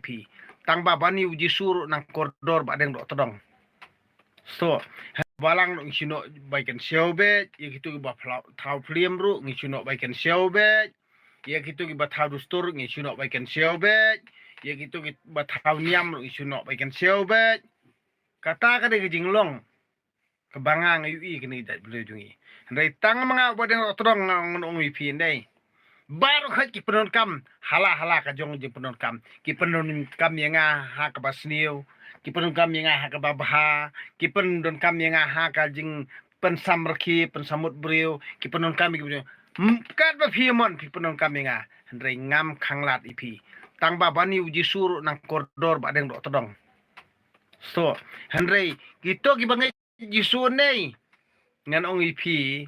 ipi tang babani uji sur nang koridor badeng dok todong so balang ngi sino baikan siaube ye gitu ba thau phlim ru ngi sino baikan siaube ye gitu ba thau dustur ngi sino baikan siaube ye gitu ba thau niam ru ngi sino baikan siaube kata ka de jinglong kebangang ui kini dat belu jungi ndai tang manga badeng dok todong ngong ipi ndai baru khat ki penon kam hala ka jong je penon kam ki penon kam yang ha ka basniu ki penon kam yang ha ka babha ki penon kam yang ha ka jing pensam rekhi pensamut brio ki penon kam ki kat ba phiemon ki penon kam yang ndre ngam khanglat ipi tang ba bani uji sur nang koridor badeng dok todong so ndre kito ki bangai jisu nei ngan ong ipi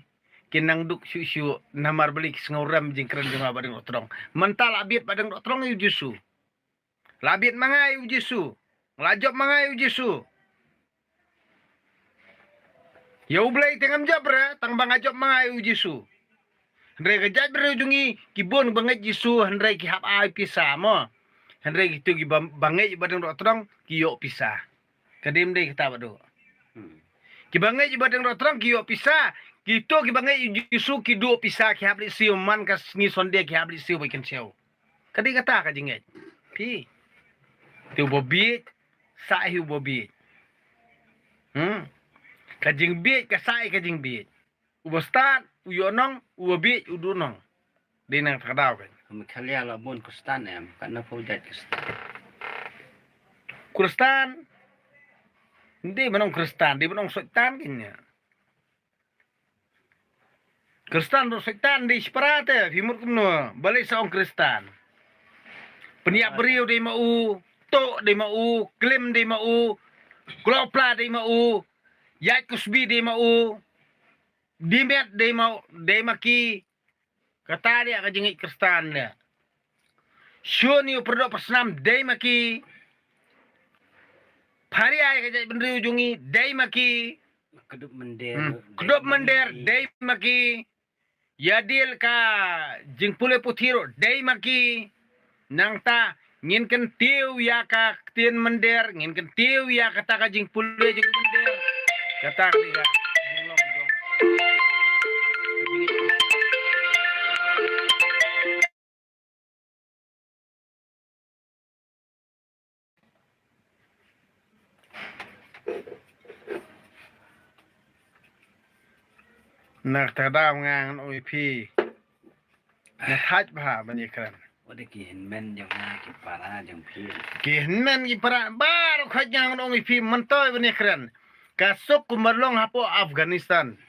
kinang duk syu namar belik sengoram jingkren jema badeng otrong mental abit badeng otrong yu jisu labit mangai yu jisu nglajob mangai yu jisu ya ublai tengam jabra tang bangajob mangai yu jisu ndre gajat bre jungi kibon bangai jisu ndre ki hap ai pisa mo ndre gitu ki bangai badeng otrong ki yo pisa kadim dei kita badu ki bangai badeng otrong ki yo pisa Kito ki bangai jisu ki do pisa ki habli siu man ka ni sonde ki habli siu bikin siu. Kadi kata ka jinget. Pi. Tu bobi sa hiu bobi. Ka jing bi ka sai ka jing bi. Ubostan uyonong ubi udunong. Dinang kadau kan. Mekalia la bon kustan em kana fujat kustan. Kristan. Hindi manong Kristan, di manong sultan kinya. Kristan do setan di separate himur kuno balik saong Kristan peniap beriu di mau to di mau klim di mau klopla di mau yat kusbi di mau dimet di mau di maki kata dia ka jengit Kristan dia syuni perdo pasnam di maki hari ay ka bendri ujungi di maki kedop mender di maki Yadil ka jing pule puthiro dei maki nang ta ngin ken tiu ya ka tien mender ngin ken tiu ya kata ka jing pule jing mender kata ka jinglong jong nak tada ngang oi pi na thaj bha bani kran ode ki men jang na ki para jang phi ki men ki para bar khaj ngang oi pi mantoy bani kran kasuk kumarlong hapo Afghanistan